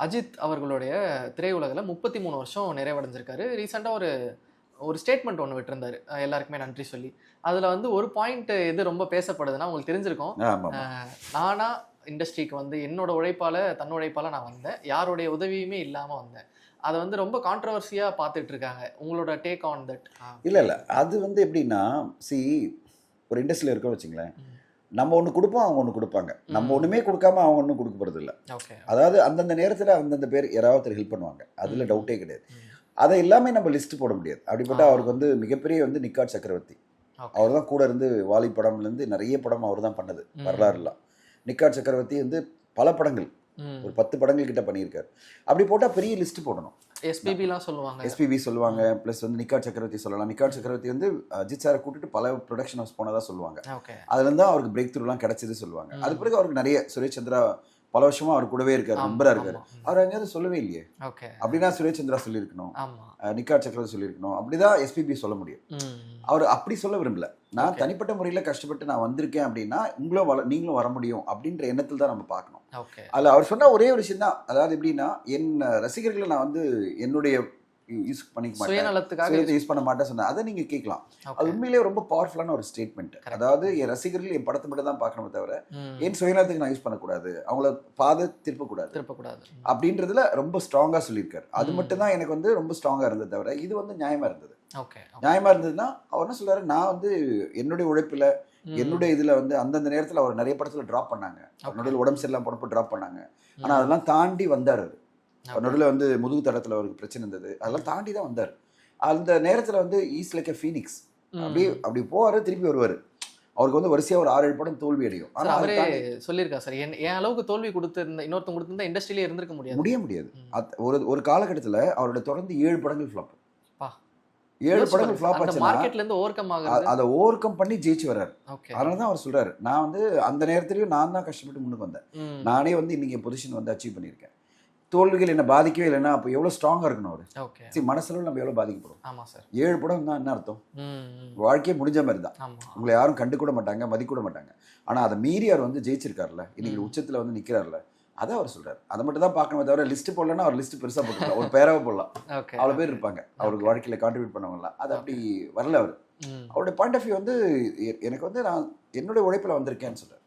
அஜித் அவர்களுடைய திரையுலகில் 33 வருஷம் நிறைவடைஞ்சிருக்காரு. ரீசெண்டாக ஒரு ஸ்டேட்மெண்ட் ஒன்று விட்டிருந்தாரு, எல்லாருக்குமே நன்றி சொல்லி. அதில் வந்து ஒரு பாயிண்ட் எது ரொம்ப பேசப்படுதுன்னா, உங்களுக்கு தெரிஞ்சிருக்கும். நானா இண்டஸ்ட்ரிக்கு வந்து என்னோட உழைப்பால் தன்னுழைப்பால் நான் வந்தேன், யாருடைய உதவியுமே இல்லாமல் வந்தேன். அதை வந்து ரொம்ப கான்ட்ரவர்சியாக பார்த்துட்டு இருக்காங்க. உங்களோட டேக் ஆன் தட்? இல்லை அது வந்து எப்படின்னா, ஒரு இண்டஸ்ட்ரியில் இருக்கோம் வச்சுங்களேன், நம்ம ஒன்று கொடுப்போம், அவங்க ஒன்று கொடுப்பாங்க. நம்ம ஒன்றுமே கொடுக்காம அவங்க ஒன்றும் கொடுக்க போகிறது இல்லை. அதாவது அந்தந்த நேரத்தில் அந்தந்த பேர் யாராவது ஹெல்ப் பண்ணுவாங்க, அதில் டவுட்டே கிடையாது. அதை எல்லாமே நம்ம லிஸ்ட் போட முடியாது. அப்படிப்பட்ட அவருக்கு வந்து மிகப்பெரிய வந்து நிக்காட் சக்கரவர்த்தி, அவர் தான் கூட இருந்து வாலி படம்லேருந்து நிறைய படம் அவர் தான் பண்ணது வரலாறுலாம். நிக்காட் சக்கரவர்த்தி வந்து பல படங்கள், ஒரு 10 படங்கள் கிட்ட பண்ணியிருக்காரு. அப்படி போட்டால் பெரிய லிஸ்ட் போடணும். எஸ்பிபிலாம் சொல்லுவாங்க, எஸ்பிபி சொல்லுவாங்க, ப்ளஸ் வந்து நிக்காட் சக்கரவர்த்தி சொல்லலாம். நிக்காட் சக்கரவர்த்தி வந்து அஜித் சாரை கூட்டிட்டு பல ப்ரொடக்ஷன் ஹவுஸ் போனதாக சொல்லுவாங்க. அதுலேருந்து தான் அவருக்கு பிரேக் த்ரூலாம் கிடைச்சது சொல்லுவாங்க. அது பிறகு அவருக்கு நிறைய சுரேஷ் சந்திரா பல வருஷமா அவர் கூடவே இருக்காரு, நம்பரா இருக்காரு. அவர் எங்கேயாவது சொல்லவே இல்லையே. அப்படின்னா சுரேஷ் சந்திரா சொல்லியிருக்கணும், நிக்காட் சக்கரவர்த்தி சொல்லியிருக்கணும், அப்படிதான் எஸ்பிபி சொல்ல முடியும். அவர் அப்படி சொல்ல விரும்பல. நான் தனிப்பட்ட முறையில் கஷ்டப்பட்டு நான் வந்திருக்கேன் அப்படின்னா நீங்களும் வர முடியும் அப்படின்ற எண்ணத்தில் தான் நம்ம பார்க்கணும். அதில் அவர் சொன்ன ஒரே ஒரு விஷயம் தான், அதாவது எப்படின்னா, என் ரசிகர்களை நான் வந்து என்னுடைய யூஸ் பண்ணிக்க மாட்டேன், யூஸ் பண்ண மாட்டேன் சொன்னேன். அதை நீங்க கேட்கலாம். அது உண்மையிலேயே ரொம்ப பவர்ஃபுல்லான ஒரு ஸ்டேட்மெண்ட். அதாவது என் ரசிகர்கள் என் படத்தை மட்டும் தான் பார்க்கணுமே தவிர என் சுயநலத்துக்கு நான் யூஸ் பண்ணக்கூடாது, அவங்கள பாதை திருப்பக்கூடாது அப்படின்றதுல ரொம்ப ஸ்ட்ராங்கா சொல்லியிருக்காரு. அது மட்டும் தான் எனக்கு வந்து ரொம்ப ஸ்ட்ராங்கா இருந்தது தவிர இது வந்து நியாயமா இருந்தது. நியாயமா இருந்ததுன்னா அவர் என்ன சொல்றாரு, நான் வந்து என்னுடைய உழைப்புல என்னுடைய இதுல வந்து அந்தந்த நேரத்தில் அவர் நிறைய படத்துல டிராப் பண்ணாங்க, அவருடைய உடம்பு சரியில்லாம போனப்போ டிராப் பண்ணாங்க. ஆனா அதெல்லாம் தாண்டி வந்தார். நடுவில் வந்து முதுகு தடத்தில் அவருக்கு பிரச்சனை இருந்தது, அதெல்லாம் தாண்டி தான் வந்தார். அந்த நேரத்தில் வந்து ஈஸ் லைக் எ ஃபீனிக்ஸ், அப்படி போவார், திருப்பி வருவார். அவருக்கு வந்து வரிசையாக ஒரு 6-7 படம் தோல்வி அடையும். ஆனால் அவரே சொல்லியிருக்கா சார், என் அளவுக்கு தோல்வி கொடுத்துருந்த இன்னொருத்தவங்க கொடுத்துருந்தா இண்டஸ்ட்ரியிலே இருந்திருக்க முடியாது. ஒரு காலகட்டத்தில் அவரோட தொடர்ந்து 7 படங்கள் ஃப்ளாப். 7 படங்கள் ஃப்ளாப் ஆச்சு. மார்க்கெட்ல இருந்து ஓவர்கம் ஆகுது, அதை ஓவர்கம் பண்ணி ஜெயிச்சு வர்றாரு. அதனால தான் அவர் சொல்றாரு, நான் வந்து அந்த நேரத்திலையும் நான் தான் கஷ்டப்பட்டு முன்னுக்கு வந்தேன், நானே வந்து இன்னைக்கு பொசிஷன் வந்து அச்சீவ் பண்ணியிருக்கேன். தோல்விகள் என்ன பாதிக்கவே இல்லைன்னா அப்போ எவ்வளோ ஸ்ட்ராங்காக இருக்கணும் அவர். மனசளவில் நம்ம எவ்வளோ பாதிக்கப்படும். 7 படம் தான் என்ன அர்த்தம், வாழ்க்கையே முடிஞ்ச மாதிரி தான். உங்களை யாரும் கண்டு கூட மாட்டாங்க, மதிக்கூட மாட்டாங்க. ஆனால் அதை மீறி அவர் வந்து ஜெயிச்சிருக்காருல்ல, இன்னைக்கு உச்சத்தில் வந்து நிற்கிறாருல்ல, அதை அவர் சொல்றாரு. அதை மட்டும் தான் பார்க்கணுமே தவிர லிஸ்ட் போடலன்னா அவர் லிஸ்ட் பெருசாக போட்டுக்கலாம், ஒரு பேராக போடலாம், அவ்வளோ பேர் இருப்பாங்க அவருக்கு வாழ்க்கையில் கான்ட்ரிபியூட் பண்ணவங்கலாம். அது அப்படி வரல. அவருடைய பாயிண்ட் ஆஃப் வியூ வந்து எனக்கு வந்து நான் என்னுடைய உழைப்பில் வந்திருக்கேன்னு சொல்றாரு.